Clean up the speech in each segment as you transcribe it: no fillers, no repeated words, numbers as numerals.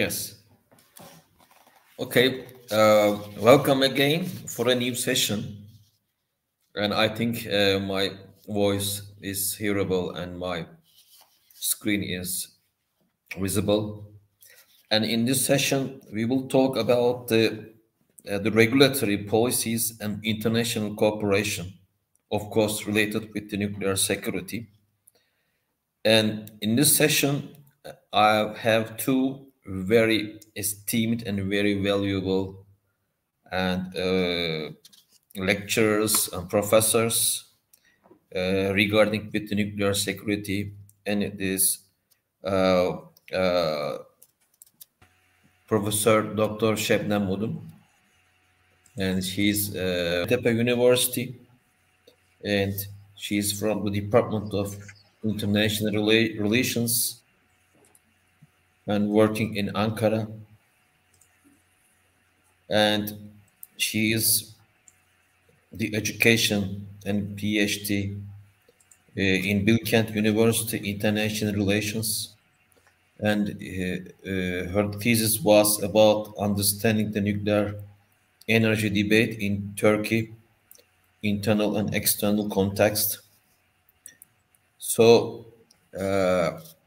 Yes. Okay. Welcome again for a new session. And I think my voice is hearable and my screen is visible. And in this session, we will talk about the regulatory policies and international cooperation, of course, related with the nuclear security. And in this session, I have two very esteemed and very valuable and lecturers and professors regarding with the nuclear security, and it is uh, uh, Professor Dr. Şebnem Odun, and she's Tepe University, and she's from the Department of International Relations and working in Ankara, and she is the education and PhD in Bilkent University International Relations, and her thesis was about understanding the nuclear energy debate in Turkey, internal and external context. So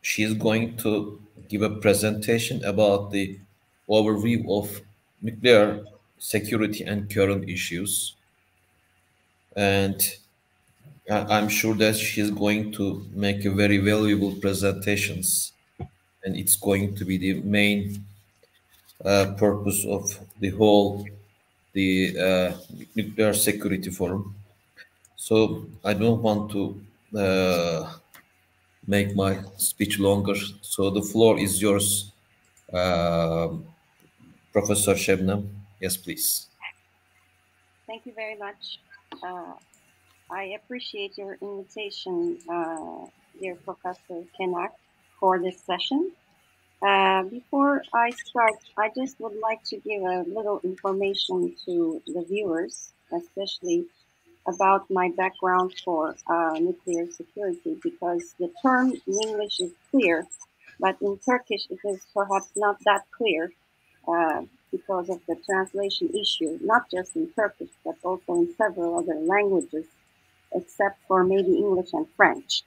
she is going to give a presentation about the overview of nuclear security and current issues. And I'm sure that she's going to make a very valuable presentations, and it's going to be the main purpose of the whole the nuclear security forum. So I don't want to make my speech longer. So the floor is yours, uh, Professor Shebnem. Yes, please. Thank you very much. I appreciate your invitation, dear Professor Kenar, for this session. Before I start, I just would like to give a little information to the viewers, especially about my background for nuclear security, because the term in English is clear, but in Turkish it is perhaps not that clear because of the translation issue, not just in Turkish, but also in several other languages, except for maybe English and French.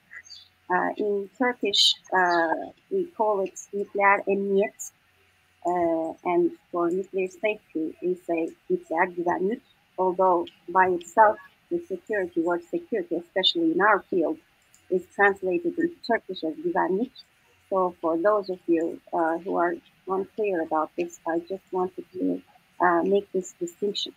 In Turkish, we call it nükleer emniyet, and for nuclear safety, we say nükleer güvenlik, although by itself, the security, word security, especially in our field, is translated into Turkish as güvenlik. So for those of you who are unclear about this, I just wanted to make this distinction.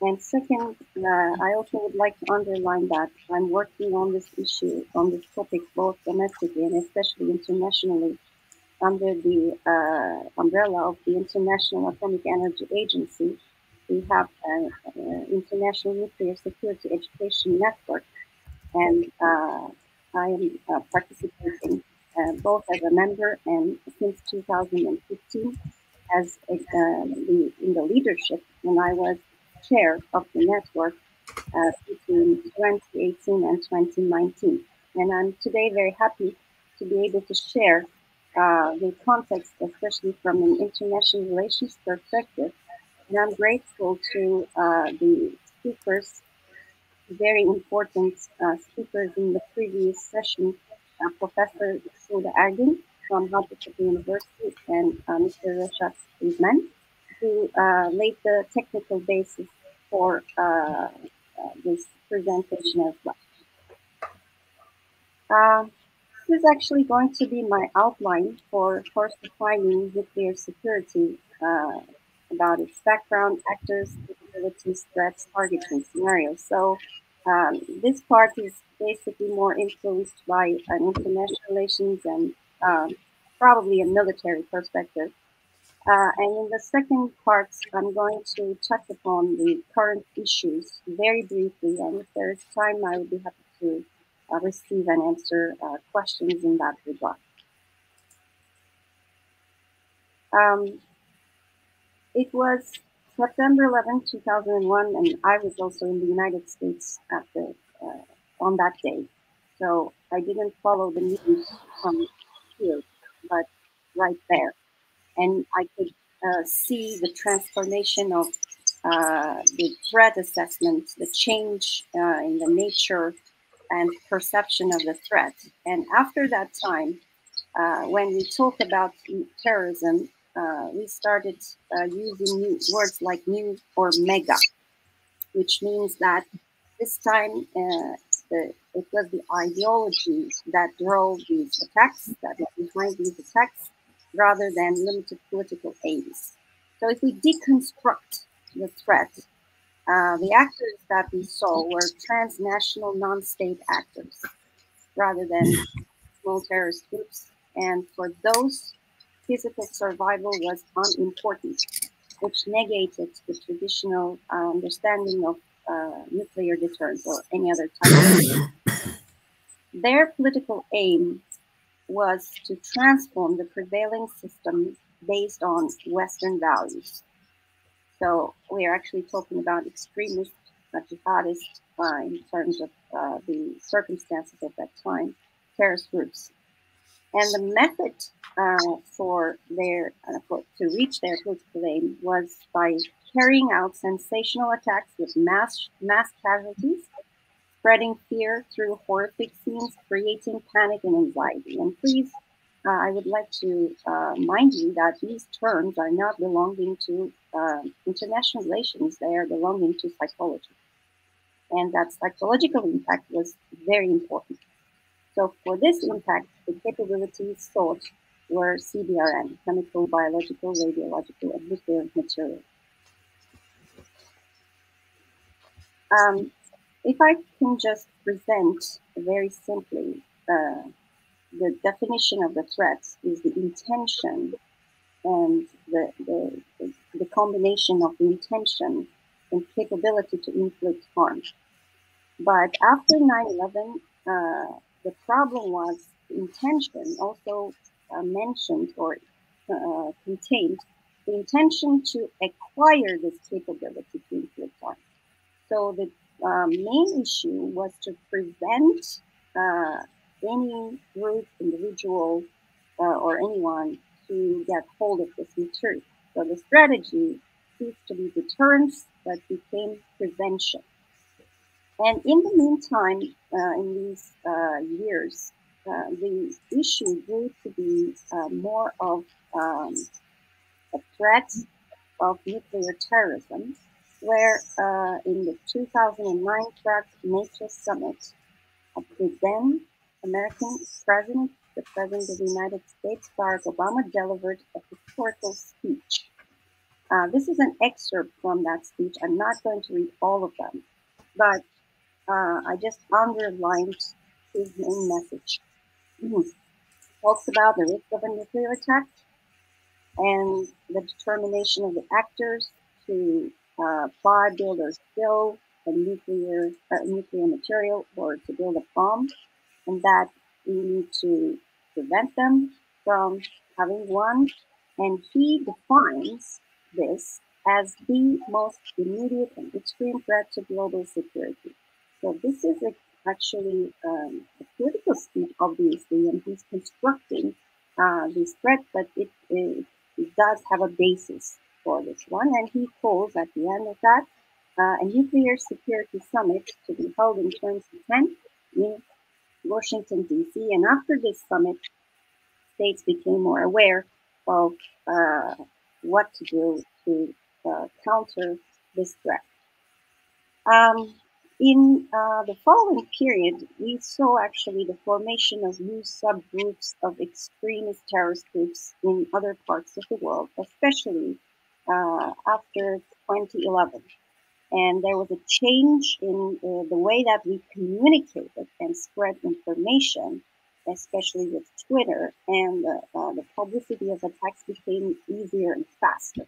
And second, I also would like to underline that I'm working on this issue, on this topic, both domestically and especially internationally, under the umbrella of the International Atomic Energy Agency. We have an International Nuclear Security Education Network, and I am participating both as a member and since 2015 as in the leadership when I was chair of the network between 2018 and 2019. And I'm today very happy to be able to share the context, especially from an international relations perspective. And I'm grateful to the speakers, very important speakers in the previous session, Professor Suda Ergin from Hacettepe University and Mr. Reşat Üzmen, who laid the technical basis for this presentation as well. This is actually going to be my outline for first defining nuclear security, about its background, actors, capabilities, threats, targets, and scenarios. So this part is basically more influenced by an international relations and probably a military perspective. And in the second part, I'm going to touch upon the current issues very briefly. And if there's time, I would be happy to receive and answer questions in that regard. It was September 11, 2001, and I was also in the United States on that day. So I didn't follow the news from here, but right there. and I could see the transformation of the threat assessment, the change in the nature and perception of the threat. And after that time, when we talk about terrorism, we started using new words like new or mega, which means that this time it was the ideology that drove these attacks, that is behind these attacks, rather than limited political aims. So if we deconstruct the threat, the actors that we saw were transnational non-state actors rather than small terrorist groups. And for those, physical survival was unimportant, which negated the traditional understanding of nuclear deterrence or any other type of. Their political aim was to transform the prevailing system based on Western values. So we are actually talking about extremist jihadists in terms of the circumstances of that time, terrorist groups. And the method for to reach their political aim was by carrying out sensational attacks with mass casualties, spreading fear through horrific scenes, creating panic and anxiety. And please, I would like to mind you that these terms are not belonging to international relations; they are belonging to psychology, and that psychological impact was very important. So for this impact, the capabilities sought were CBRN, chemical, biological, radiological, and nuclear material. If I can just present very simply, the definition of the threats is the intention and the combination of the intention and capability to inflict harm. But after 9/11, the problem was the intention also mentioned or contained the intention to acquire this capability to inflict harm. So the main issue was to prevent any group, individual, or anyone to get hold of this material. So the strategy ceased to be deterrence, but became prevention. And in the meantime, in these years, the issue grew to be more of a threat of nuclear terrorism, where in the 2009 Prague NATO summit, the then American president, the President of the United States, Barack Obama, delivered a historical speech. This is an excerpt from that speech. I'm not going to read all of them, but I just underlined his main message. Talks about the risk of a nuclear attack and the determination of the actors to buy, build, or steal a nuclear material or to build a bomb, and that we need to prevent them from having one. And he defines this as the most immediate and extreme threat to global security. So this is actually a political speech, obviously, and he's constructing this threat, but it does have a basis for this one. And he calls at the end of that a nuclear security summit to be held in 2010 in Washington, D.C. And after this summit, states became more aware of what to do to counter this threat. In the following period, we saw actually the formation of new subgroups of extremist terrorist groups in other parts of the world, especially after 2011. And there was a change in the way that we communicated and spread information, especially with Twitter, and the publicity of attacks became easier and faster.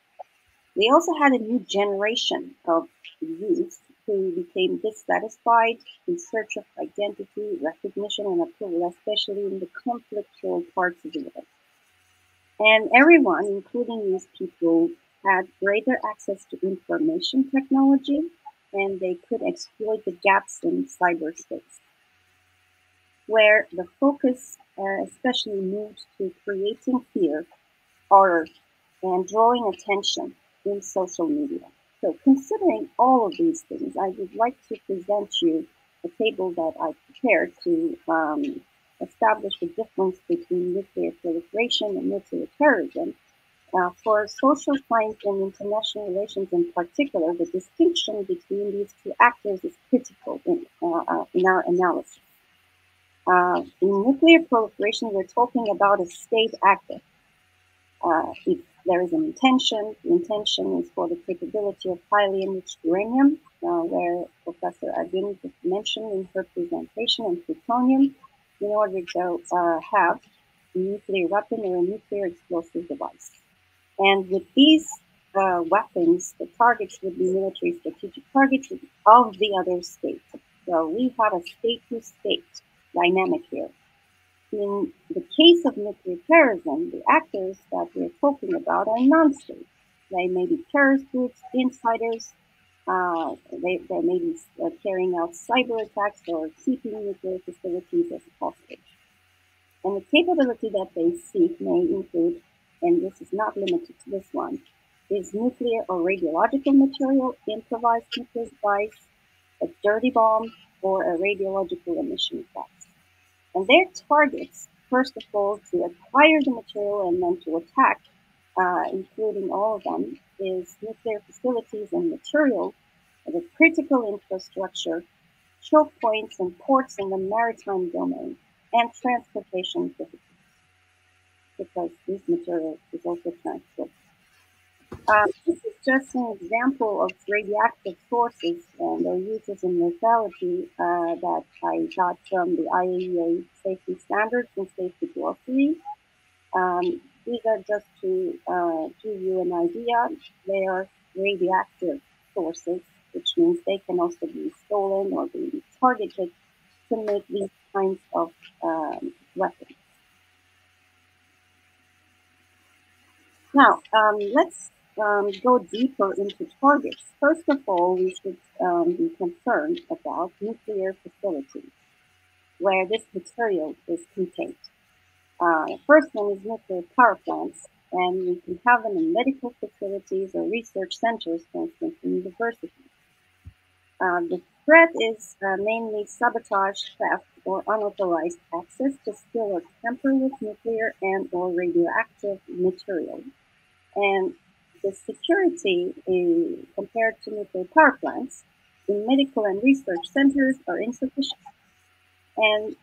We also had a new generation of youth who became dissatisfied in search of identity, recognition, and approval, especially in the conflictual parts of the world. And everyone, including these people, had greater access to information technology, and they could exploit the gaps in cyberspace, where the focus especially moved to creating fear, horror, and drawing attention in social media. So considering all of these things, I would like to present you a table that I prepared to establish the difference between nuclear proliferation and nuclear terrorism. For social science and international relations in particular, the distinction between these two actors is critical in our analysis. In nuclear proliferation, we're talking about a state actor. If there is an intention, the intention is for the capability of highly enriched uranium, where Professor Agin just mentioned in her presentation, and plutonium, in order to have a nuclear weapon or a nuclear explosive device. And with these weapons, the targets would be military strategic targets of the other states. So we have a state-to-state dynamic here. In the case of nuclear terrorism, the actors that we're talking about are non-state. They may be terrorist groups, insiders. They may be carrying out cyber attacks or keeping nuclear facilities as hostage. And the capability that they seek may include, and this is not limited to this one, is nuclear or radiological material, improvised nuclear device, a dirty bomb, or a radiological emission gas. And their targets, first of all, to acquire the material and then to attack, including all of them, is nuclear facilities and material, the critical infrastructure, choke points and ports in the maritime domain, and transportation difficulties, because this material is also transported. This is just an example of radioactive sources and their uses in lethality that I got from the IAEA Safety Standards and Safety Glossary. These are just to give you an idea. They are radioactive sources, which means they can also be stolen or be targeted to make these kinds of weapons. Now, let's go deeper into targets. First of all, we should be concerned about nuclear facilities where this material is contained. The first one is nuclear power plants, and we can have them in medical facilities or research centers, for instance, in universities. The threat is mainly sabotage, theft, or unauthorized access to skill or tamper with nuclear and or radioactive material. And the security compared to nuclear power plants in medical and research centers are insufficient. And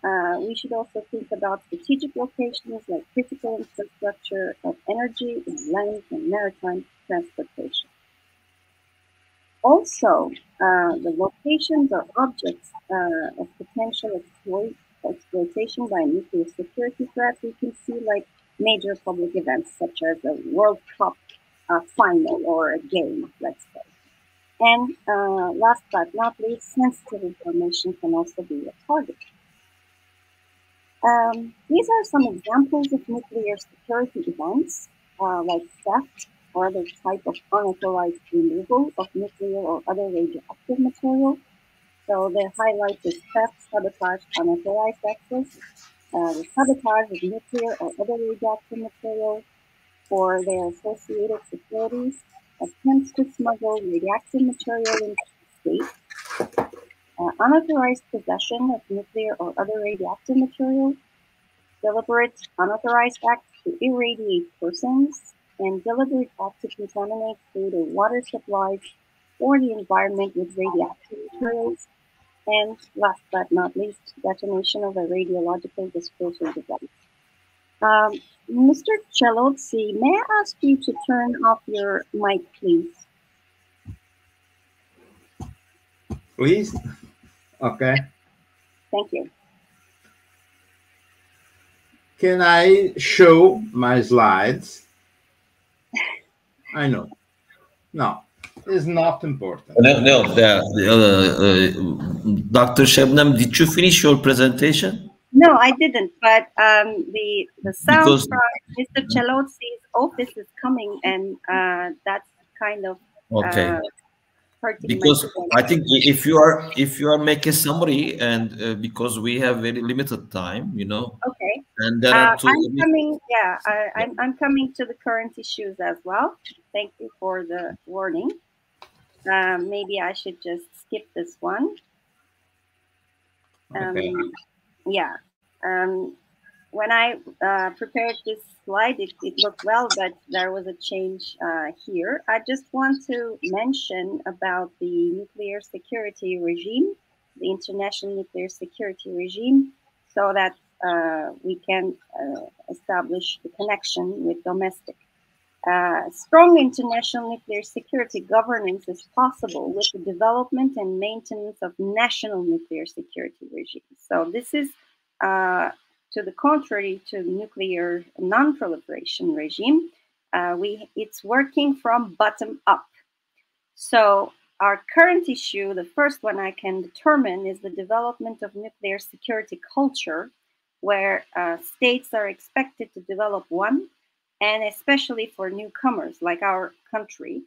we should also think about strategic locations like critical infrastructure of energy, land, and maritime transportation. Also, the locations or objects of potential exploitation by nuclear security threats, we can see like major public events such as a World Cup final or a game, let's say. And last but not least, sensitive information can also be a target. These are some examples of nuclear security events, like theft or other type of unauthorized removal of nuclear or other radioactive material. So the highlight is theft, sabotage, unauthorized access, the sabotage of nuclear or other radioactive material for their associated facilities, attempts to smuggle radioactive material into the state, unauthorized possession of nuclear or other radioactive material, deliberate unauthorized acts to irradiate persons, and deliberate act to contaminate food or water supplies or the environment with radioactive materials, and last but not least, detonation of a radiological disposal device. Mr. Cellozzi, may I ask you to turn off your mic, please? Please? Okay. Thank you. Can I show my slides? I know. No, it's not important. No. Dr. Shebnem, did you finish your presentation? No, I didn't. But the sound from Mr. Cellozzi's office is coming, and that's kind of okay. hurting. Because I think if you are making summary, and because we have very limited time, you know. Okay. And there are two. I'm coming. Yeah, I'm coming to the current issues as well. Thank you for the warning. Maybe I should just skip this one. Okay. Yeah. When I prepared this slide, it looked well, but there was a change here. I just want to mention about the nuclear security regime, the international nuclear security regime, so that we can establish the connection with domestic. Strong international nuclear security governance is possible with the development and maintenance of national nuclear security regimes. So this is to the contrary to nuclear non-proliferation regime. It's working from bottom up. So our current issue, the first one I can determine, is the development of nuclear security culture, where states are expected to develop one, and especially for newcomers like our country.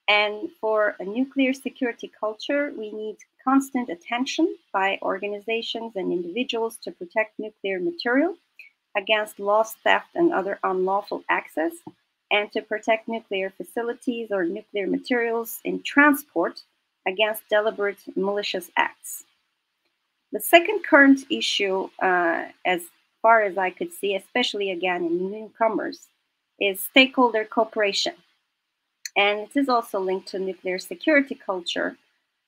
And for a nuclear security culture, we need constant attention by organizations and individuals to protect nuclear material against loss, theft, and other unlawful access, and to protect nuclear facilities or nuclear materials in transport against deliberate malicious acts. The second current issue, as far as I could see, especially again in newcomers, is stakeholder cooperation. And it is also linked to nuclear security culture,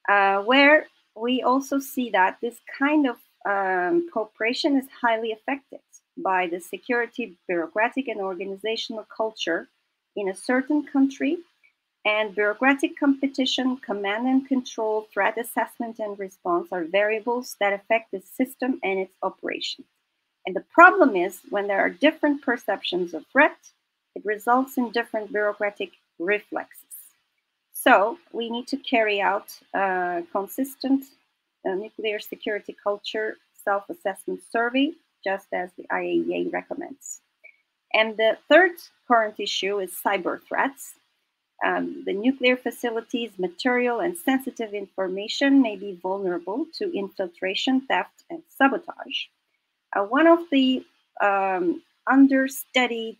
where we also see that this kind of cooperation is highly affected by the security, bureaucratic, and organizational culture in a certain country, and bureaucratic competition, command and control, threat assessment and response are variables that affect the system and its operation. And the problem is when there are different perceptions of threat, it results in different bureaucratic reflexes. So we need to carry out consistent nuclear security culture self-assessment survey, just as the IAEA recommends. And the third current issue is cyber threats. The nuclear facilities, material, and sensitive information may be vulnerable to infiltration, theft, and sabotage. One of the understudied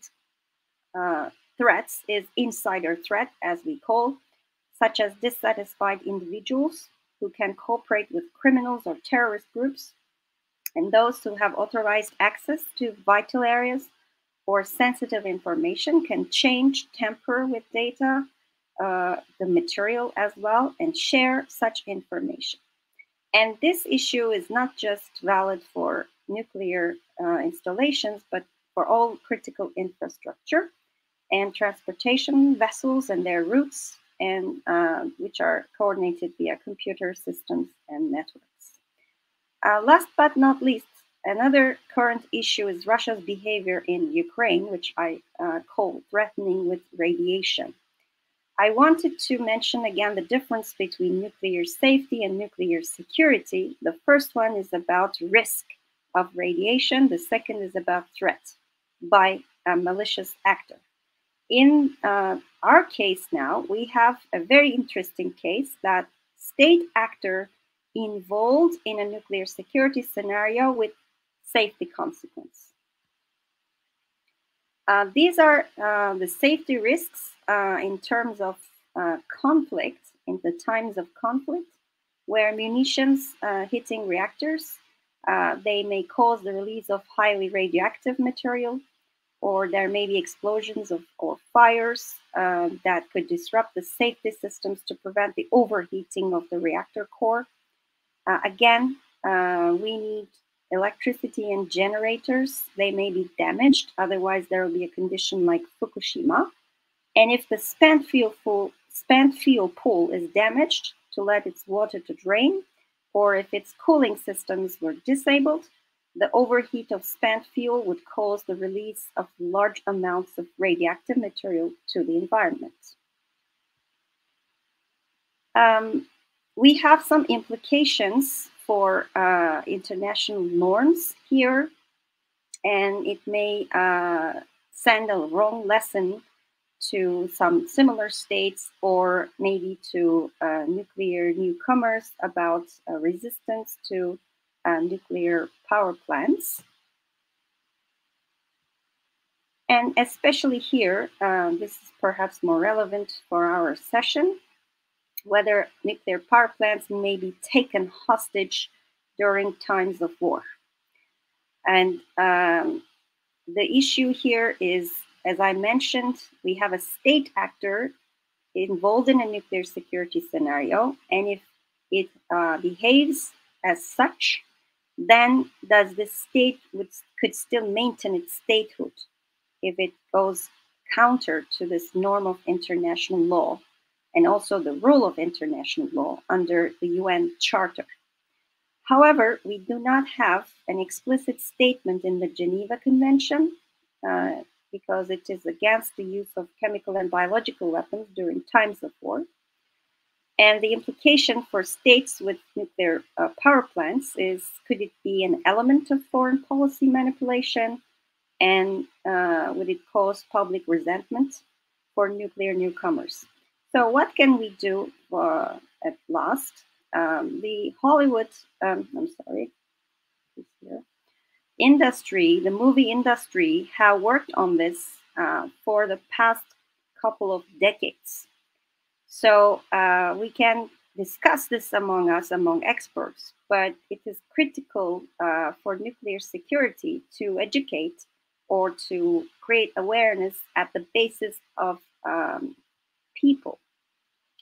threats is insider threat, as we call, such as dissatisfied individuals who can cooperate with criminals or terrorist groups, and those who have authorized access to vital areas or sensitive information can change, tamper with data, the material as well, and share such information. And this issue is not just valid for nuclear installations, but for all critical infrastructure and transportation vessels and their routes, and which are coordinated via computer systems and networks. Last but not least, another current issue is Russia's behavior in Ukraine, which I call threatening with radiation. I wanted to mention again the difference between nuclear safety and nuclear security. The first one is about risk of radiation. The second is about threat by a malicious actor. In our case now, we have a very interesting case that state actor involved in a nuclear security scenario with safety consequence. These are the safety risks in terms of conflict, in the times of conflict, where munitions hitting reactors, they may cause the release of highly radioactive material, or there may be explosions or fires that could disrupt the safety systems to prevent the overheating of the reactor core. Again, we need electricity and generators. They may be damaged, otherwise there will be a condition like Fukushima. And if the spent fuel pool is damaged to let its water to drain, or if its cooling systems were disabled, the overheat of spent fuel would cause the release of large amounts of radioactive material to the environment. We have some implications for international norms here, and it may send a wrong lesson to some similar states, or maybe to nuclear newcomers about resistance to nuclear power plants. And especially here, this is perhaps more relevant for our session, whether nuclear power plants may be taken hostage during times of war. And the issue here is, as I mentioned, we have a state actor involved in a nuclear security scenario, and if it behaves as such, then does the state could still maintain its statehood if it goes counter to this norm of international law and also the rule of international law under the UN Charter. However, we do not have an explicit statement in the Geneva Convention because it is against the use of chemical and biological weapons during times of war. And the implication for states with nuclear power plants is, could it be an element of foreign policy manipulation? And would it cause public resentment for nuclear newcomers? So what can we do at last? The Hollywood, industry, the movie industry, have worked on this for the past couple of decades. So we can discuss this among us, among experts, but it is critical for nuclear security to educate or to create awareness at the basis of people,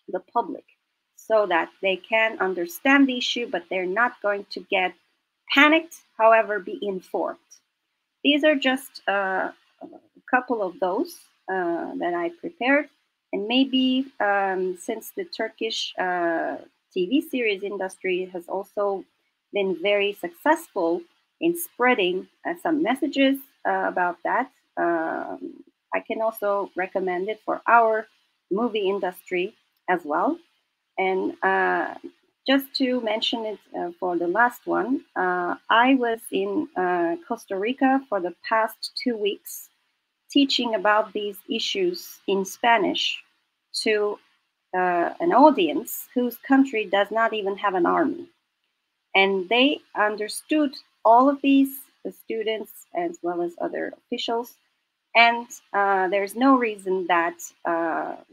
the public, so that they can understand the issue, but they're not going to get panicked, however, be informed. These are just a couple of those that I prepared. And maybe since the Turkish TV series industry has also been very successful in spreading some messages about that, I can also recommend it for our movie industry as well. And just to mention it for the last one, I was in Costa Rica for the past 2 weeks teaching about these issues in Spanish to an audience whose country does not even have an army. And they understood all of these, the students as well as other officials. And there's no reason that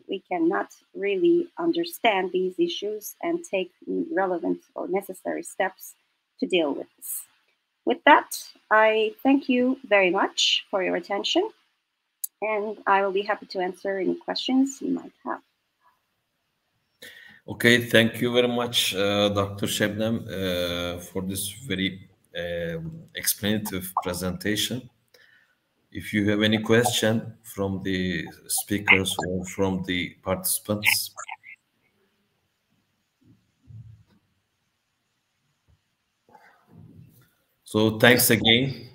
we cannot really understand these issues and take relevant or necessary steps to deal with this. With that, I thank you very much for your attention, and I will be happy to answer any questions you might have. Okay, thank you very much, Dr. Şebnem, for this very explanative presentation. If you have any question from the speakers or from the participants. So thanks again,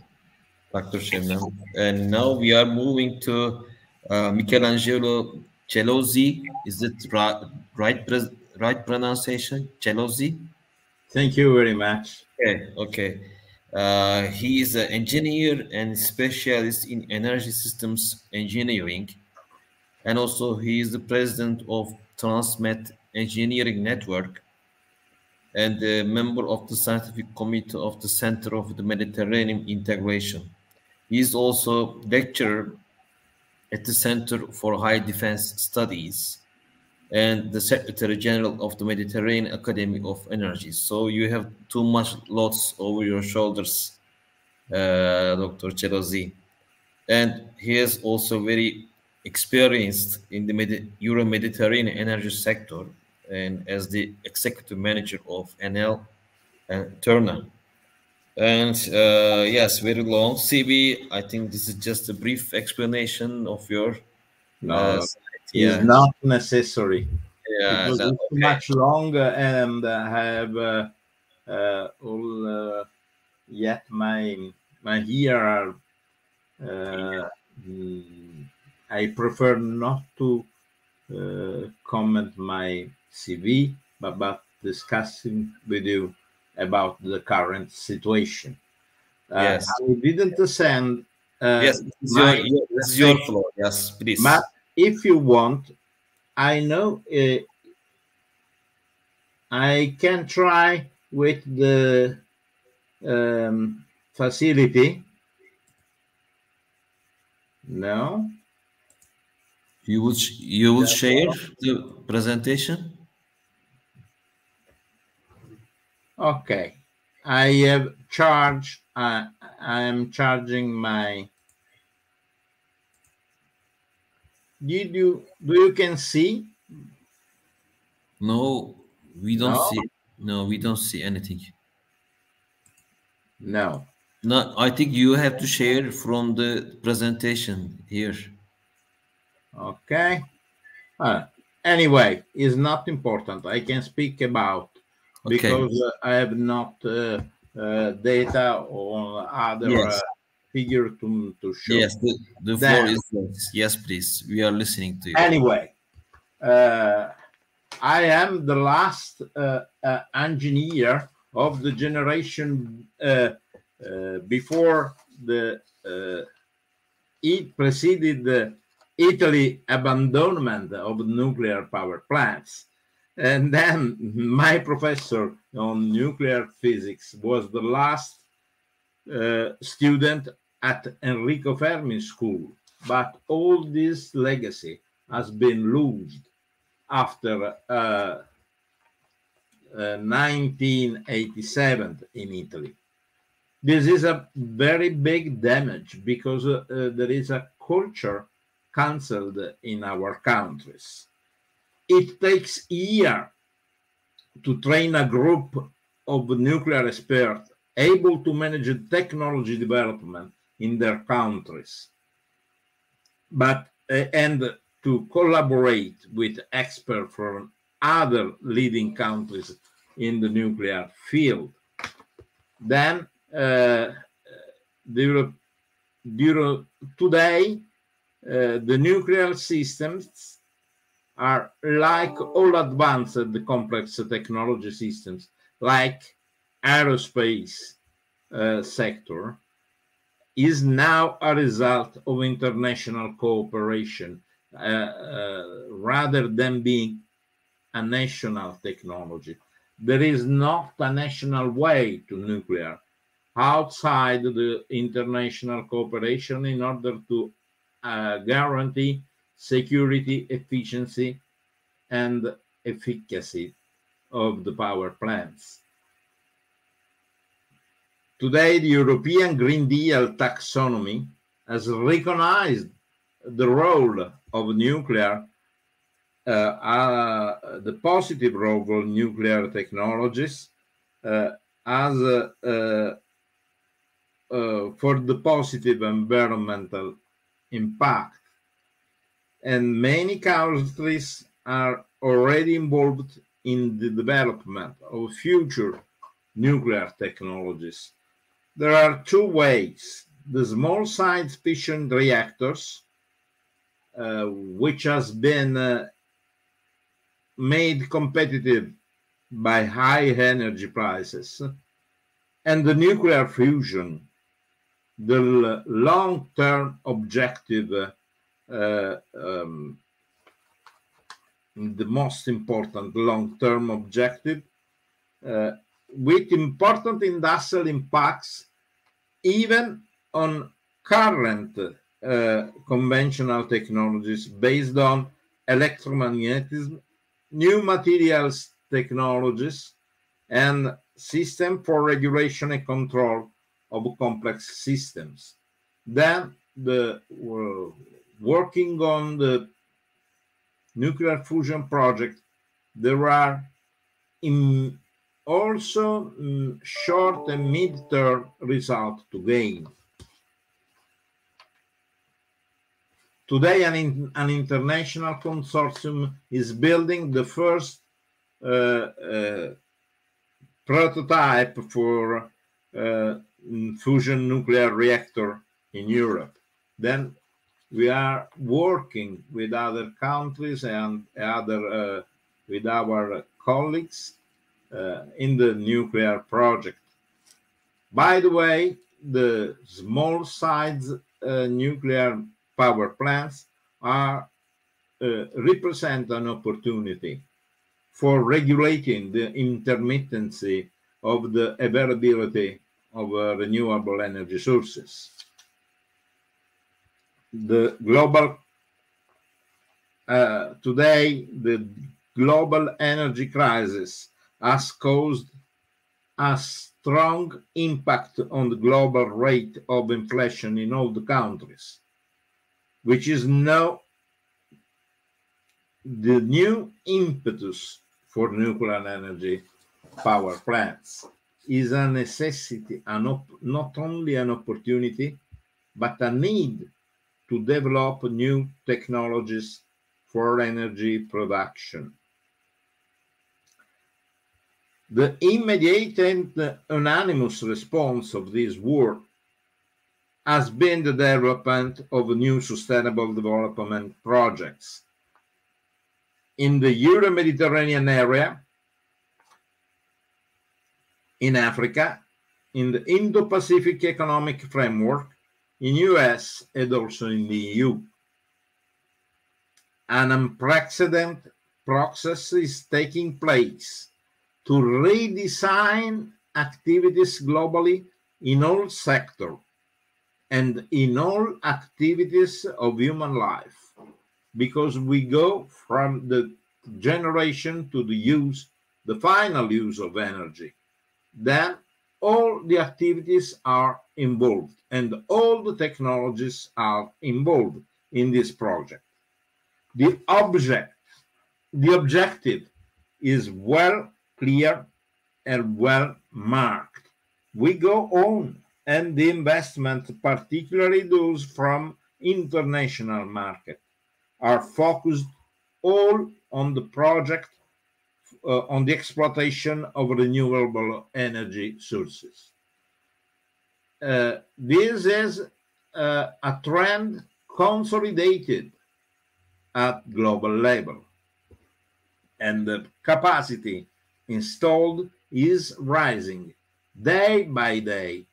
Dr. Şebnem. And now we are moving to Michelangelo Celozzi. Is it right pronunciation? Celozzi? Thank you very much. Okay. He is an engineer and specialist in energy systems engineering. And also he is the president of Transmet Engineering Network and a member of the scientific committee of the Center of the Mediterranean Integration. He is also lecturer at the Center for High Defense Studies and the Secretary General of the Mediterranean Academy of Energy. So you have too much loads over your shoulders, Dr. Celozzi. And he is also very experienced in the Euro-Mediterranean energy sector and as the executive manager of Enel and Turner. And yes, very long CV. I think this is just a brief explanation of your It's not necessary. Yeah, because it's too much long, and I have all yet my ear. I prefer not to comment my CV, but discussing with you about the current situation. Yes. I didn't send. Yes, this is your floor. Yes, please. But if you want, I know I can try with the facility. No. You would share the presentation? Okay. I have charged. I am charging my. Do you can see? No, we don't No. see. No, we don't see anything. No. No, I think you have to share from the presentation here. Okay. Anyway, it's not important. I can speak about Okay. because I have not data or other Yes. figure to show. Yes. The floor is yours. Yes, please. We are listening to you. Anyway, I am the last engineer of the generation before the it preceded the Italy abandonment of nuclear power plants. And then my professor on nuclear physics was the last student at Enrico Fermi School. But all this legacy has been lost after 1987 in Italy. This is a very big damage because there is a culture cancelled in our countries. It takes years to train a group of nuclear experts able to manage technology development in their countries, but and to collaborate with experts from other leading countries in the nuclear field. Then today, the nuclear systems are like all advanced complex technology systems, like aerospace sector, is now a result of international cooperation rather than being a national technology. There is not a national way to nuclear outside the international cooperation in order to guarantee security, efficiency, and efficacy of the power plants. Today, the European Green Deal taxonomy has recognized the role of nuclear, the positive role of nuclear technologies as for the positive environmental impact. And many countries are already involved in the development of future nuclear technologies. There are two ways: the small size fission reactors, which has been made competitive by high energy prices, and the nuclear fusion, the long-term objective, the most important long-term objective, with important industrial impacts even on current conventional technologies based on electromagnetism, new materials technologies, and system for regulation and control of complex systems. Then the working on the nuclear fusion project, there are also short and mid-term results to gain. Today, an international consortium is building the first prototype for fusion nuclear reactor in Europe. Then we are working with other countries and with our colleagues in the nuclear project. By the way, the small size nuclear power plants represent an opportunity for regulating the intermittency of the availability of renewable energy sources. the global today the global energy crisis has caused a strong impact on the global rate of inflation in all the countries, which is now the new impetus for nuclear energy power plants. Is a necessity, not only an opportunity, but a need to develop new technologies for energy production. The immediate and unanimous response of this war has been the development of new sustainable development projects in the Euro-Mediterranean area, in Africa, in the Indo-Pacific Economic Framework, in US, and also in the EU. An unprecedented process is taking place to redesign activities globally in all sectors and in all activities of human life, because we go from the generation to the use, the final use of energy. Then all the activities are involved and all the technologies are involved in this project. The objective is well clear and well marked. We go on, and the investment, particularly those from international market, are focused all on the project, on the exploitation of renewable energy sources. This is a trend consolidated at global level, and the capacity installed is rising day by day.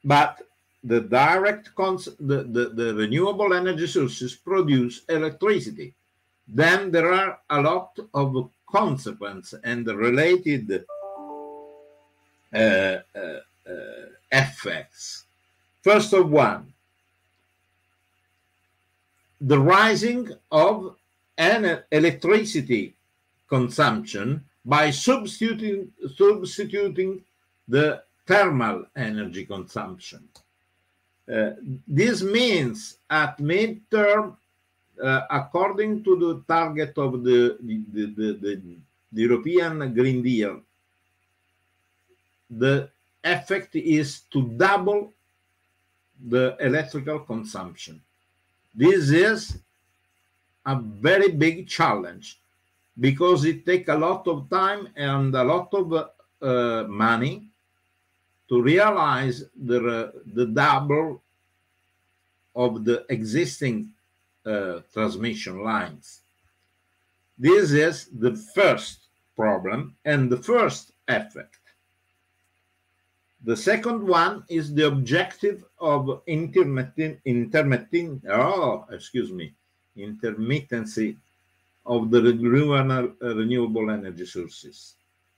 But the the renewable energy sources produce electricity. Then there are a lot of consequences and related effects. First of one, the rising of electricity consumption by substituting the thermal energy consumption. This means at midterm, according to the target of the European Green Deal, the effect is to double the electrical consumption. This is a very big challenge because it takes a lot of time and a lot of money to realize the double of the existing transmission lines. This is the first problem and the first effect. The second one is the objective of intermittency of the renewable energy sources.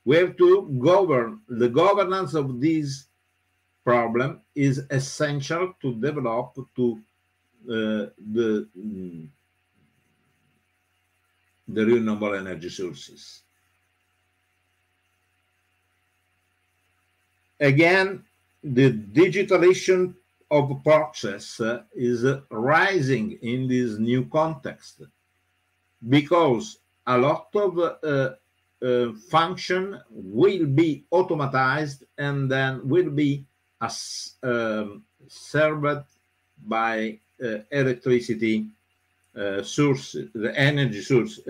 We have to govern. The governance of this problem is essential to develop the renewable energy sources. Again, the digitalization of process is rising in this new context because a lot of function will be automatized and then will be served by electricity sources, the energy source,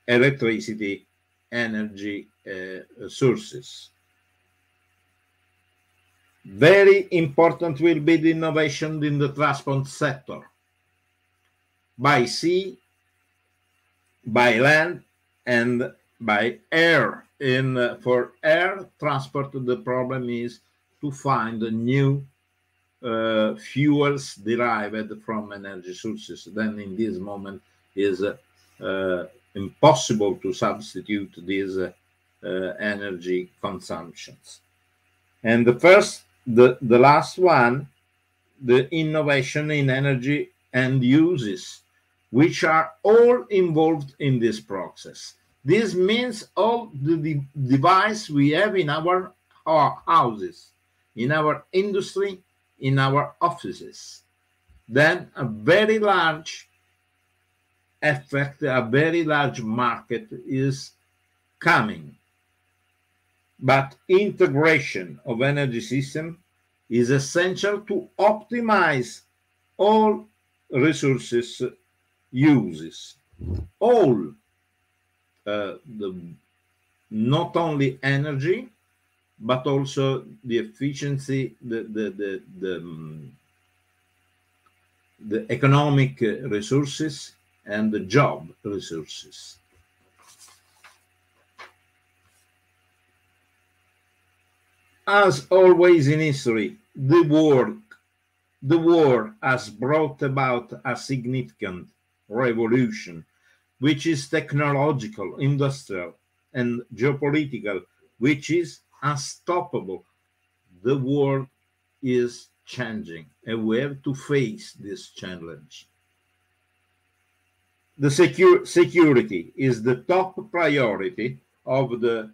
electricity energy sources. Very important will be the innovation in the transport sector, by sea, by land, and by air. For air transport, the problem is to find new fuels derived from energy sources. Then in this moment is impossible to substitute these energy consumptions. And the first the last one, the innovation in energy and uses, which are all involved in this process. This means all the device we have in our houses, in our industry, in our offices. Then a very large effect, a very large market is coming. But integration of energy system is essential to optimize all resources uses, all not only energy, but also the efficiency, the economic resources and the job resources. As always in history, the war has brought about a significant revolution, which is technological, industrial, and geopolitical, which is unstoppable. The world is changing, and we have to face this challenge. The security is the top priority of the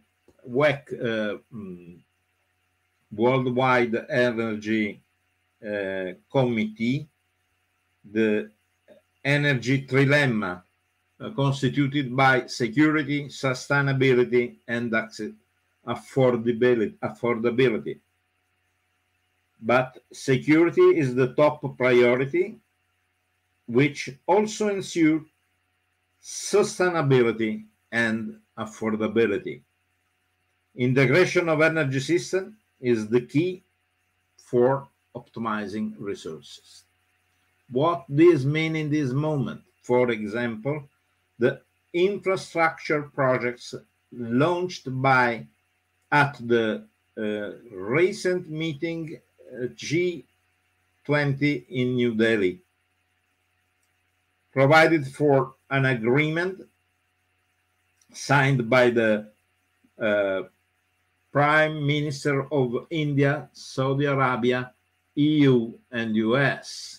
WEC, Worldwide Energy Committee, the energy trilemma constituted by security, sustainability, and affordability. But security is the top priority, which also ensures sustainability and affordability. Integration of energy system is the key for optimizing resources. What this means in this moment? For example, the infrastructure projects launched at the recent meeting G20 in New Delhi provided for an agreement signed by the Prime Minister of India, Saudi Arabia, EU, and US.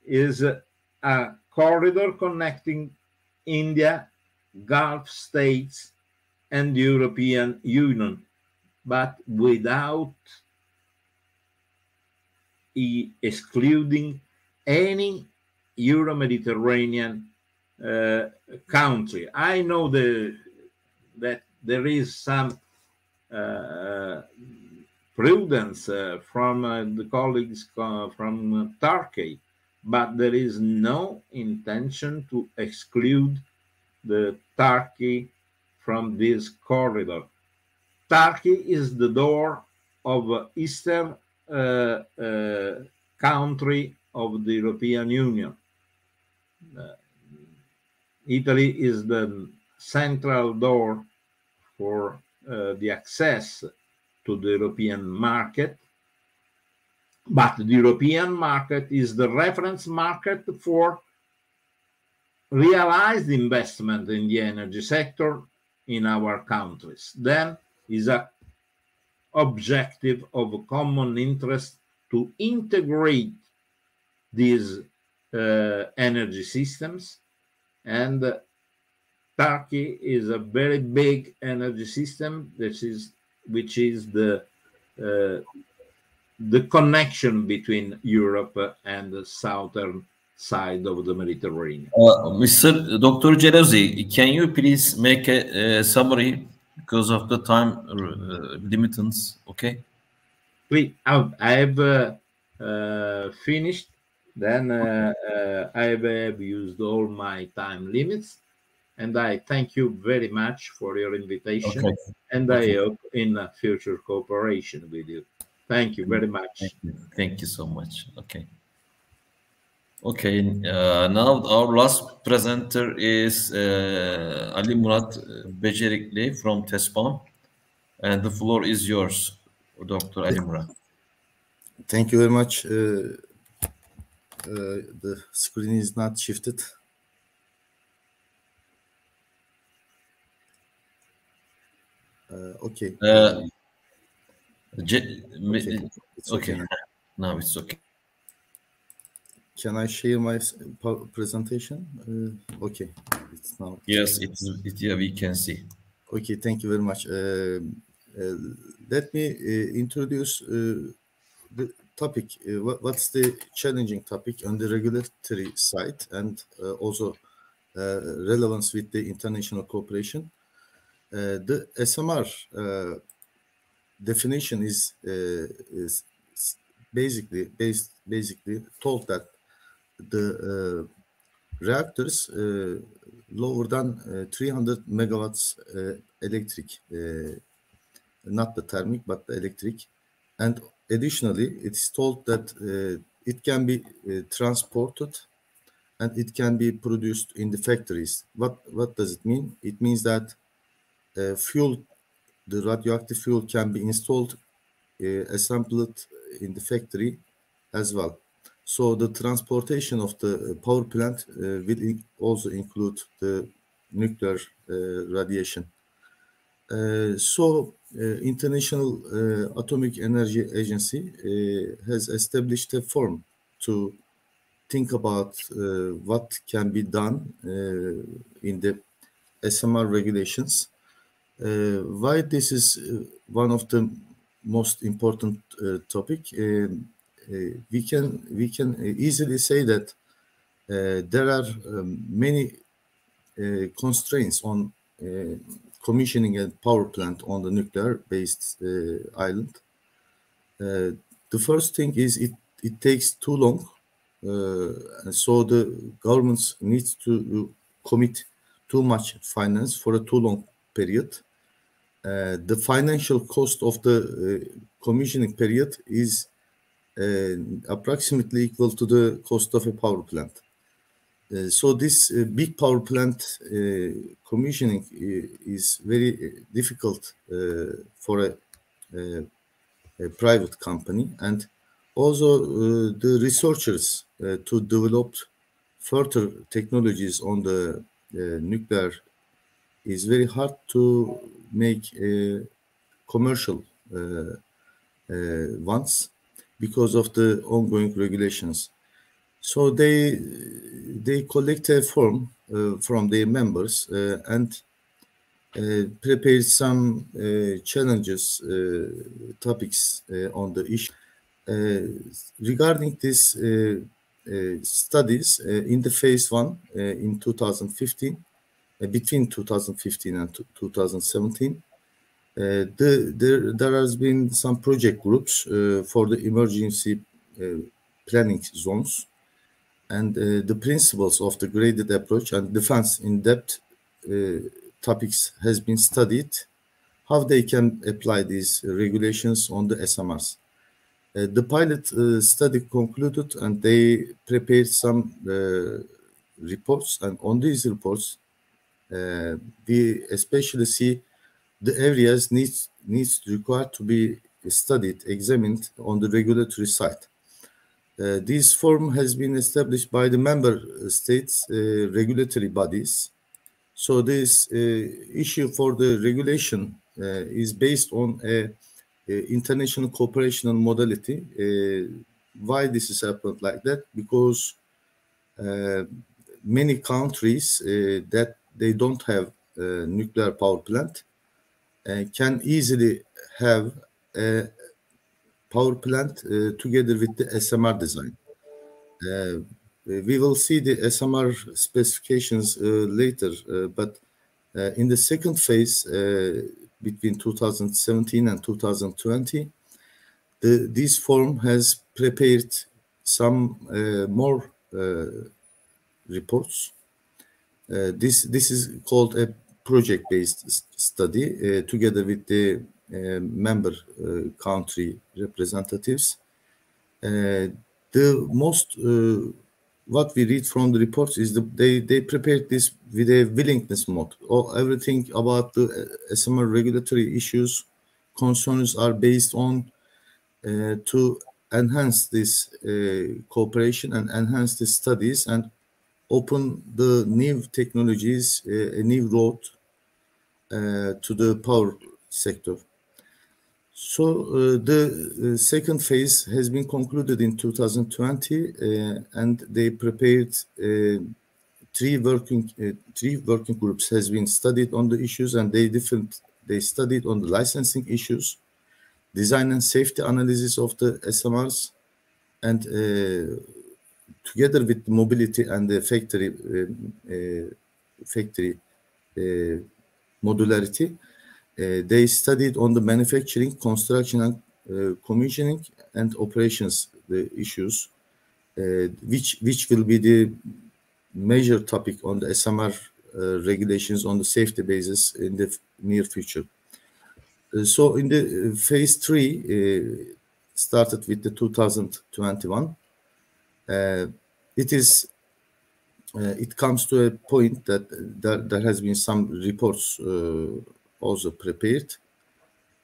Is a corridor connecting India, Gulf states, and the European Union, but without excluding any Euro-Mediterranean country. I know that there is some prudence from the colleagues from Turkey, but there is no intention to exclude the Turkey from this corridor. Turkey is the door of eastern country of the European Union. Italy is the central door for the access to the European market, but the European market is the reference market for realized investment in the energy sector in our countries. Then is an objective of common interest to integrate these energy systems, and Turkey is a very big energy system, which is the connection between Europe and the southern side of the Mediterranean. Mr. Dr. Gelozi, can you please make a summary because of the time limits? Okay. Please, I have finished. Then I have used all my time limits, and I thank you very much for your invitation. Okay. And I hope in a future cooperation with you. Thank you very much. Thank you so much. Okay. Okay. Now our last presenter is Ali Murat Becerikli from TESPAN, and the floor is yours, Dr. Ali Murat. Thank you very much. The screen is not shifted. Okay. It's okay. Okay, now it's okay. Can I share my presentation? Okay, it's now. Yes, yeah, we can see. Okay, thank you very much. Let me introduce the topic. What's the challenging topic on the regulatory side, and also relevance with the international cooperation. The SMR definition is basically told that the reactors lower than 300 megawatts electric, not the thermic but the electric, and additionally it is told that it can be transported and it can be produced in the factories. What does it mean? It means that the radioactive fuel can be installed, assembled in the factory as well. So the transportation of the power plant will also include the nuclear radiation. International Atomic Energy Agency has established a forum to think about what can be done in the SMR regulations. Why this is one of the most important topic? We can easily say that there are many constraints on commissioning a power plant on the nuclear-based island. The first thing is it takes too long, and so the governments needs to commit too much finance for a too long period. The financial cost of the commissioning period is approximately equal to the cost of a power plant. So this big power plant commissioning is very difficult for a private company, and also the researchers to develop further technologies on the nuclear is very hard to make commercial ones because of the ongoing regulations. So they collect a form from their members and prepare some challenges, topics on the issue. Regarding this studies in the phase 1 in 2015, between 2015 and 2017, there has been some project groups for the emergency planning zones, and the principles of the graded approach and defense in-depth topics has been studied, how they can apply these regulations on the SMRs. The pilot study concluded, and they prepared some reports, and on these reports, we especially see the areas needs required to be studied, examined on the regulatory side. This forum has been established by the member states' regulatory bodies. So this issue for the regulation is based on a international cooperation modality. Why this is happened like that? Because many countries that they don't have a nuclear power plant can easily have a power plant together with the SMR design. We will see the SMR specifications later, but in the second phase, between 2017 and 2020, this forum has prepared some more reports. This is called a project-based study together with the member country representatives. The most what we read from the reports is they prepared this with a willingness mode. Everything about the SMR regulatory issues, concerns are based on to enhance this cooperation and enhance the studies and open the new technologies, a new road to the power sector. So the second phase has been concluded in 2020, and they prepared three working groups has been studied on the issues, and they studied on the licensing issues, design and safety analysis of the SMRs, and together with the mobility and the factory modularity, they studied on the manufacturing, construction, and commissioning and operations the issues, which will be the major topic on the SMR regulations on the safety basis in the near future. So in the phase 3 started with the 2021. It comes to a point that there has been some reports also prepared,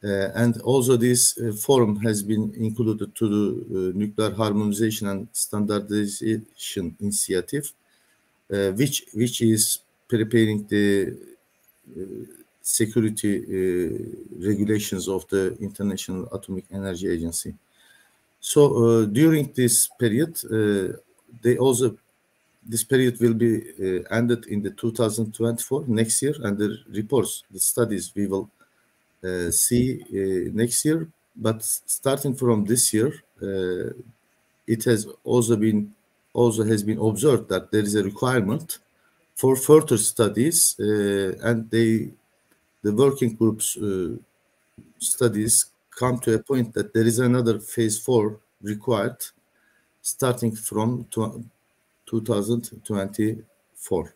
and also this forum has been included to the Nuclear Harmonization and Standardization Initiative, which is preparing the security regulations of the International Atomic Energy Agency. So during this period, this period will be ended in the 2024 next year, and the reports, the studies we will see next year. But starting from this year, it has also been observed that there is a requirement for further studies, and the working groups studies come to a point that there is another phase 4 required starting from 2024.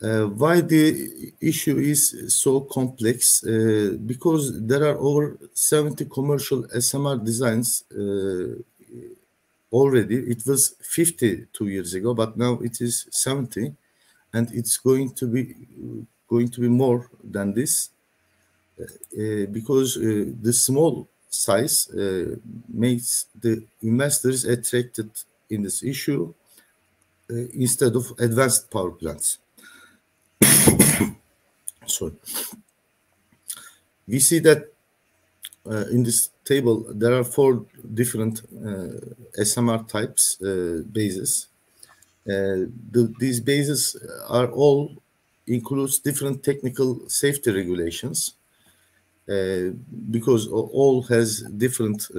Why the issue is so complex? Because there are over 70 commercial SMR designs already. It was 50 2 years ago, but now it is 70, and it's going to be more than this, because the small size makes the investors attracted in this issue instead of advanced power plants. Sorry. We see that in this table there are 4 different SMR types bases. These bases are all includes different technical safety regulations, because all has different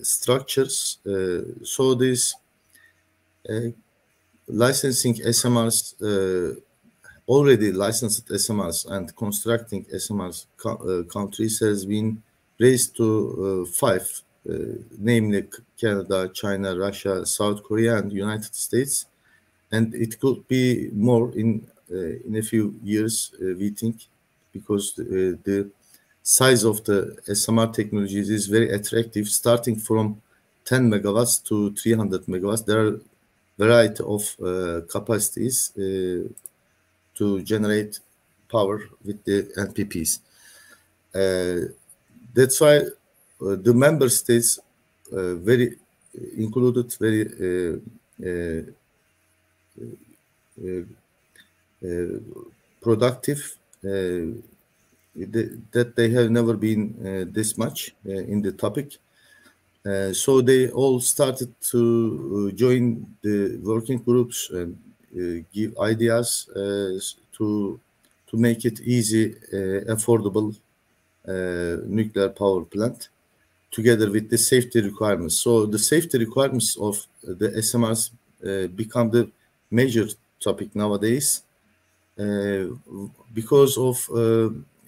structures. So this licensing SMRs, already licensed SMRs and constructing SMRs countries has been raised to 5, namely Canada, China, Russia, South Korea, and United States, and it could be more in a few years, we think, because the size of the SMR technologies is very attractive, starting from 10 megawatts to 300 megawatts. There are variety of capacities to generate power with the NPPs. That's why the member states included very productive, that they have never been this much in the topic. So they all started to join the working groups and give ideas to make it easy, affordable nuclear power plant, together with the safety requirements. So the safety requirements of the SMRs become the major topic nowadays, because of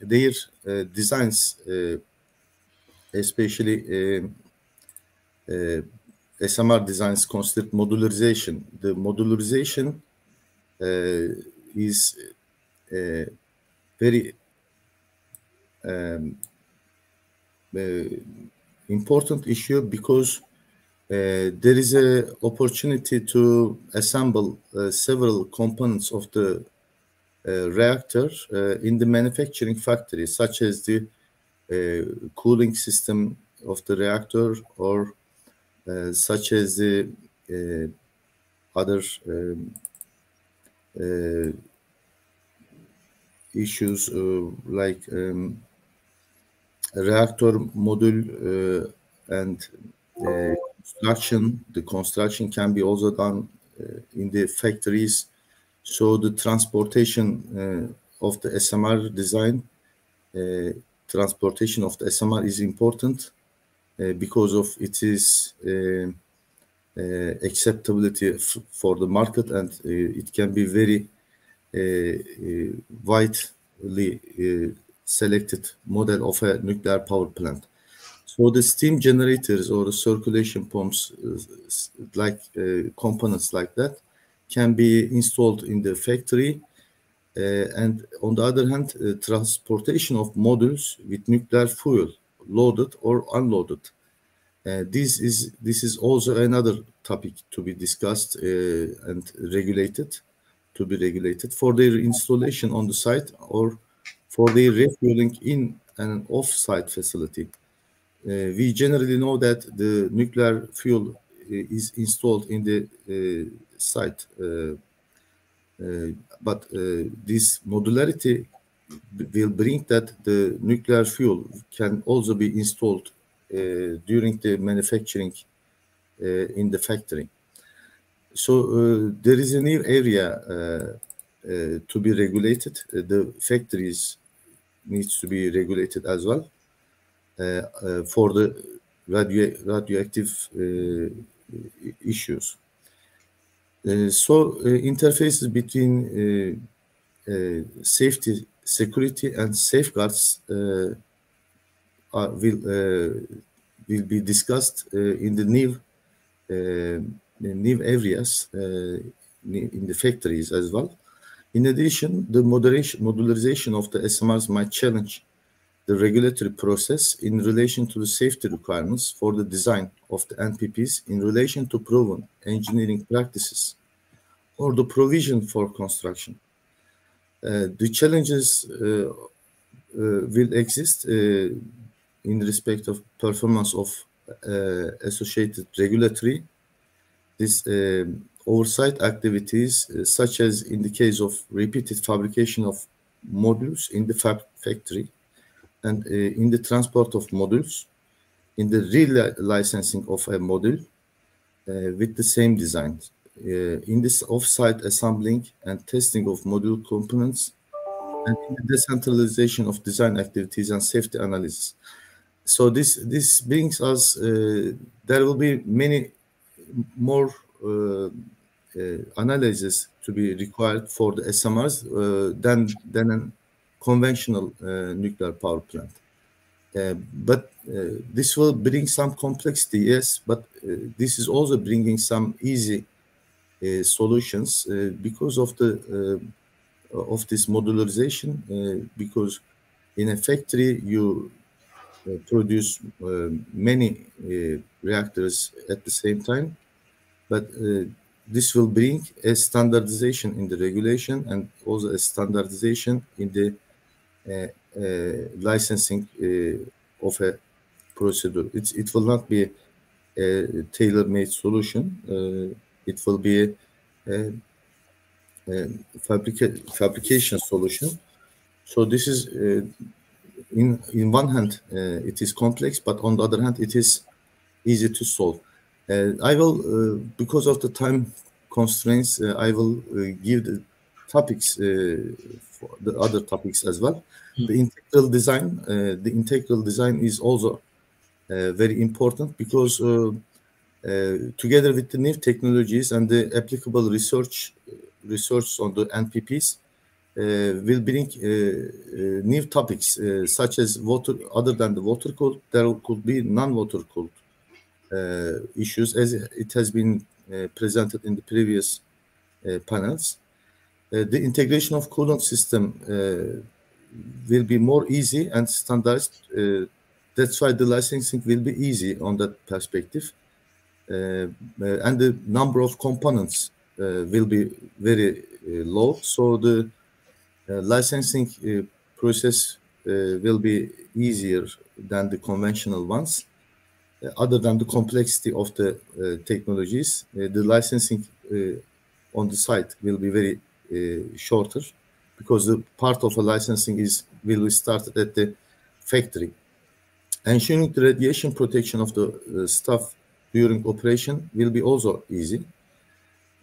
their designs, especially SMR designs consider modularization. The modularization is very important issue, because there is a opportunity to assemble several components of the reactor in the manufacturing factory, such as the cooling system of the reactor, or such as the other issues like reactor module and construction. The construction can be also done in the factories. So the transportation of the SMR design, transportation of the SMR is important because of its acceptability for the market, and it can be very widely selected model of a nuclear power plant. So the steam generators or the circulation pumps, like components like that, can be installed in the factory. And on the other hand, transportation of modules with nuclear fuel, loaded or unloaded. This is also another topic to be discussed and regulated, to be regulated for their installation on the site or for their refueling in an off-site facility. We generally know that the nuclear fuel is installed in the site, but this modularity will bring that the nuclear fuel can also be installed during the manufacturing in the factory. So there is a new area to be regulated. The factories needs to be regulated as well for the radioactive issues. So interfaces between safety, security, and safeguards will be discussed in the new areas in the factories as well. In addition, the modularization of the SMRs might challenge the regulatory process in relation to the safety requirements for the design of the NPPs in relation to proven engineering practices or the provision for construction. The challenges will exist in respect of performance of associated regulatory, this oversight activities, such as in the case of repeated fabrication of modules in the factory, and in the transport of modules, in the re-licensing of a module with the same designs, in this off-site assembling and testing of module components, and in the decentralization of design activities and safety analysis. So this brings us, there will be many more analysis to be required for the SMRs than a conventional nuclear power plant. But this will bring some complexity, yes, but this is also bringing some easy solutions because of the of this modularization, because in a factory you produce many reactors at the same time, but this will bring a standardization in the regulation and also a standardization in the licensing of a procedure. It will not be a tailor-made solution. It will be a fabrication solution. So this is, in one hand, it is complex, but on the other hand, it is easy to solve. I will, because of the time constraints, I will give the topics for the other topics as well. The integral design is also very important because together with the new technologies and the applicable research on the NPPs will bring new topics such as water. Other than the water cooled, there could be non-water cooled issues, as it has been presented in the previous panels. The integration of coolant system will be more easy and standardized. That's why the licensing will be easy on that perspective. And the number of components will be very low. So the licensing process will be easier than the conventional ones. Other than the complexity of the technologies, the licensing on the site will be very shorter, because the part of a licensing will be started at the factory. Ensuring the radiation protection of the staff during operation will be also easy.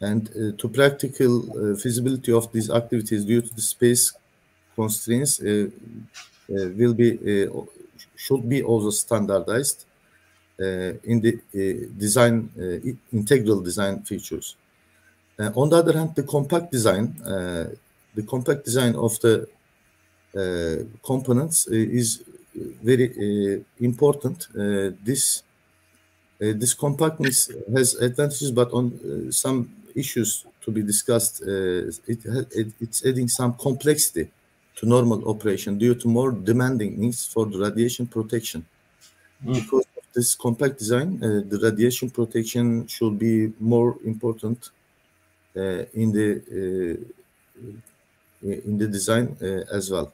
And to practical feasibility of these activities due to the space constraints should be also standardized in the design, integral design features. On the other hand, the compact design of the components is very important. This compactness has advantages, but on some issues to be discussed, it's adding some complexity to normal operation due to more demanding needs for the radiation protection. Because of this compact design, the radiation protection should be more important in the design as well.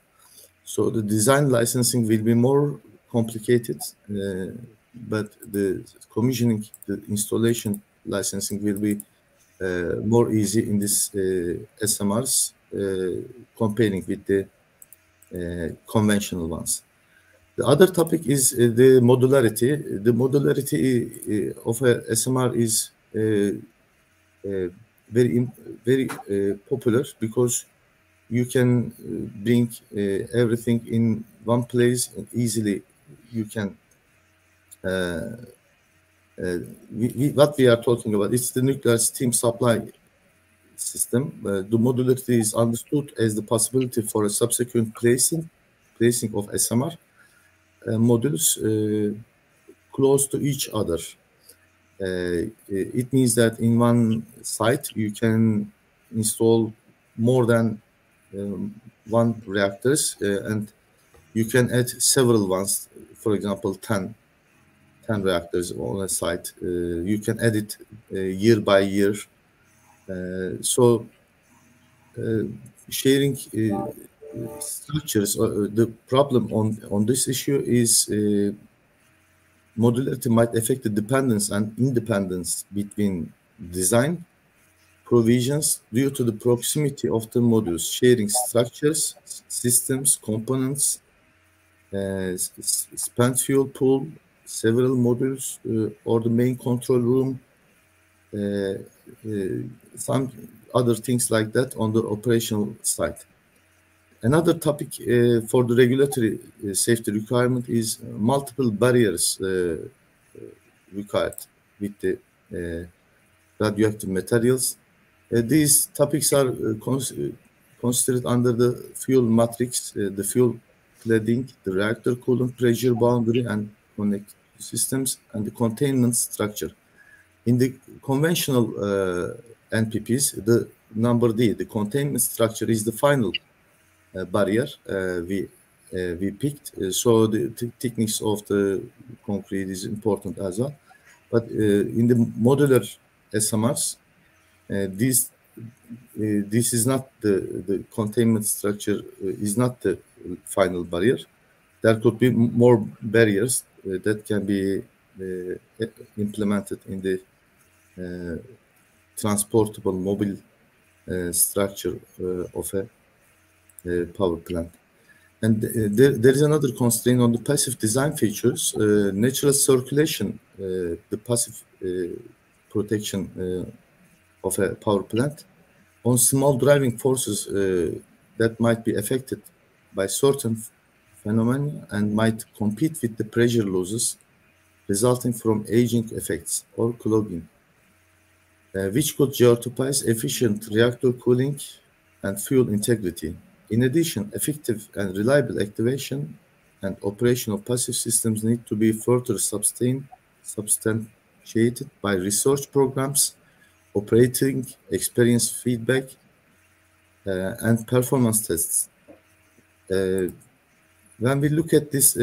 So the design licensing will be more complicated, but the commissioning, the installation licensing will be more easy in this SMRs comparing with the conventional ones. The other topic is the modularity. The modularity of a SMR is very popular because you can bring everything in one place and easily. You can what we are talking about, it's the nuclear steam supply system. The modularity is understood as the possibility for a subsequent placing of SMR modules close to each other. It means that in one site you can install more than one reactors, and you can add several ones. For example, 10 reactors on a site. You can add it year by year. So sharing structures, the problem on this issue is modularity might affect the dependence and independence between design provisions due to the proximity of the modules, sharing structures, systems, components, spent fuel pool, several modules, or the main control room, some other things like that on the operational side. Another topic for the regulatory safety requirement is multiple barriers required with the radioactive materials. These topics are considered under the fuel matrix, the fuel cladding, the reactor coolant pressure boundary and connect systems, and the containment structure. In the conventional NPPs, the number D, the containment structure, is the final barrier we picked. So the thickness of the concrete is important as well. But in the modular SMRs, this is not the containment structure is not the final barrier. There could be more barriers that can be implemented in the transportable mobile structure of a power plant. And there is another constraint on the passive design features. Natural circulation, the passive protection of a power plant on small driving forces that might be affected by certain phenomena and might compete with the pressure losses resulting from aging effects or clogging, which could jeopardize efficient reactor cooling and fuel integrity. In addition, effective and reliable activation and operation of passive systems need to be further substantiated by research programs, operating experience feedback, and performance tests. When we look at this,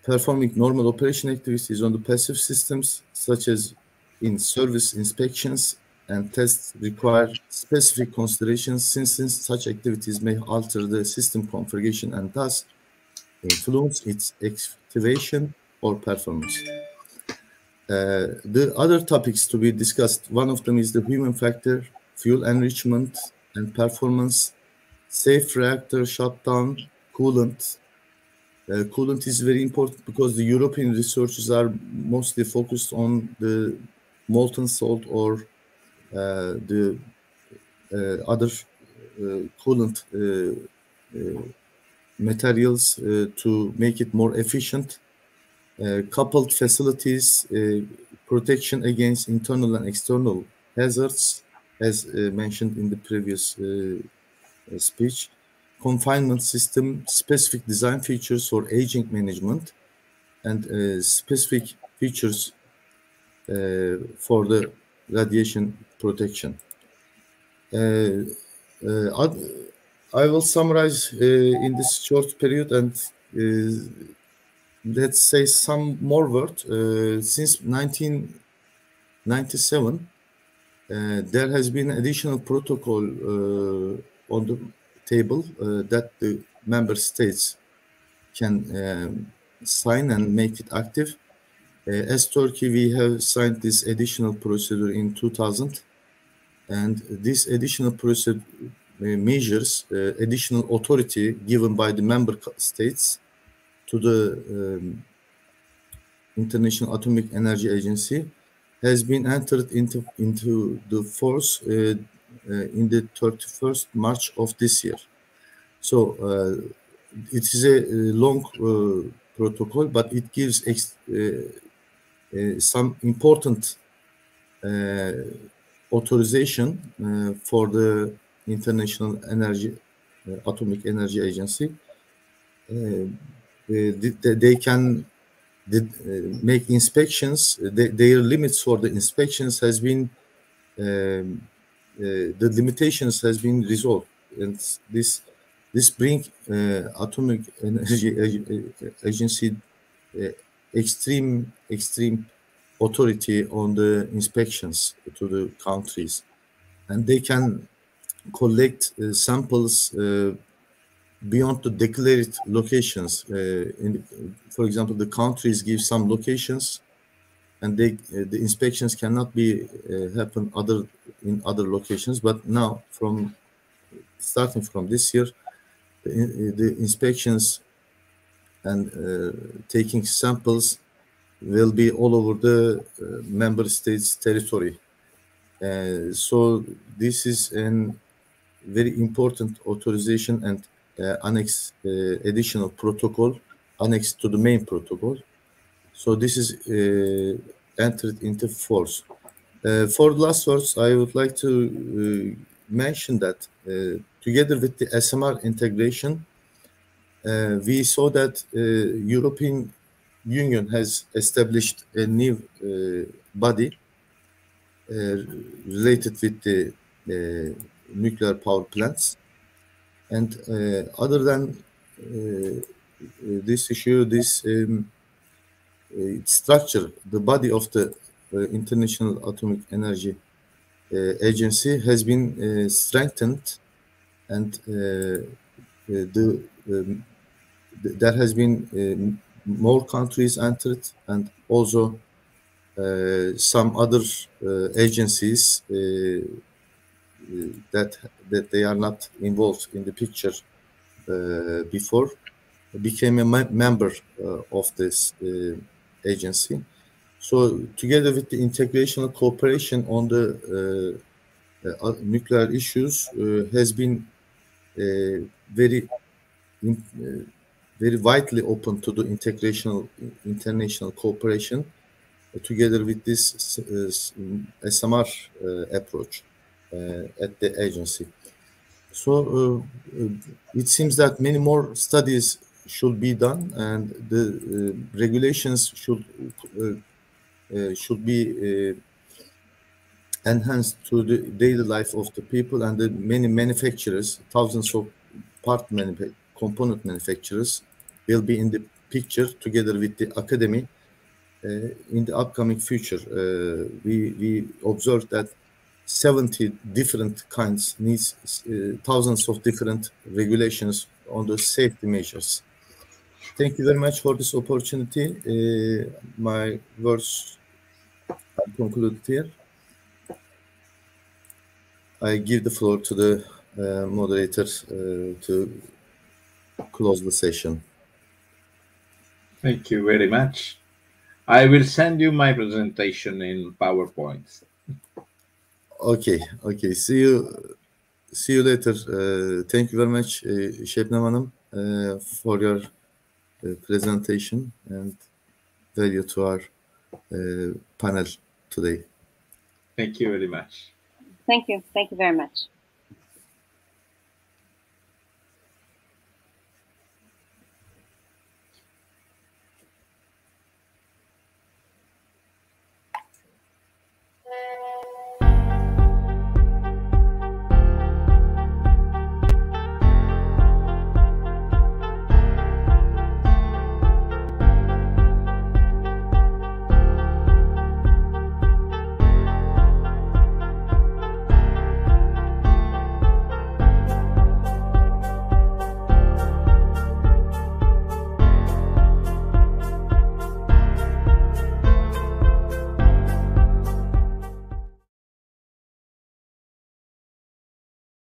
performing normal operation activities on the passive systems, such as in service inspections and tests, require specific considerations since such activities may alter the system configuration and thus influence its activation or performance. The other topics to be discussed, one of them is the human factor, fuel enrichment and performance, safe reactor shutdown, coolant, coolant is very important because the European researchers are mostly focused on the molten salt or the other coolant materials to make it more efficient. Coupled facilities, protection against internal and external hazards, as mentioned in the previous speech, confinement system, specific design features for aging management, and specific features for the radiation protection. I will summarize in this short period and let's say some more words. Since 1997, there has been additional protocol on the table that the member states can sign and make it active. As Turkey, we have signed this additional procedure in 2000, and this additional procedure measures additional authority given by the member states to the International Atomic Energy Agency has been entered into the force in the 31st March of this year. So it is a long protocol, but it gives some important authorization for the International Atomic Energy Agency. They can make inspections. Their limits for the inspections has been the limitations has been resolved, and this brings Atomic Energy Agency extreme authority on the inspections to the countries, and they can collect samples beyond the declared locations. For example, the countries give some locations, and the inspections cannot be happen in other locations. But now, starting from this year, the inspections and taking samples will be all over the member states' territory. So this is a very important authorization and additional protocol annexed to the main protocol. So this is entered into force. For the last words, I would like to mention that together with the SMR integration, we saw that European Union has established a new body related with the nuclear power plants. And other than this issue, this structure, the body of the International Atomic Energy Agency has been strengthened, and there has been more countries entered, and also some other agencies that they are not involved in the picture before became a member of this agency. So together with the integration and cooperation on the nuclear issues has been very vitally open to the international cooperation together with this SMR approach at the agency. So it seems that many more studies should be done, and the regulations should be enhanced to the daily life of the people, and the many manufacturers, thousands of component manufacturers will be in the picture together with the academy in the upcoming future. We observed that 70 different kinds needs thousands of different regulations on the safety measures. Thank you very much for this opportunity. My words are concluded here. I give the floor to the moderator to close the session. Thank you very much. I will send you my presentation in PowerPoint. Okay, okay. See you later. Thank you very much, Şebnem Hanım, for your presentation and value to our panel today. Thank you very much. Thank you. Thank you very much.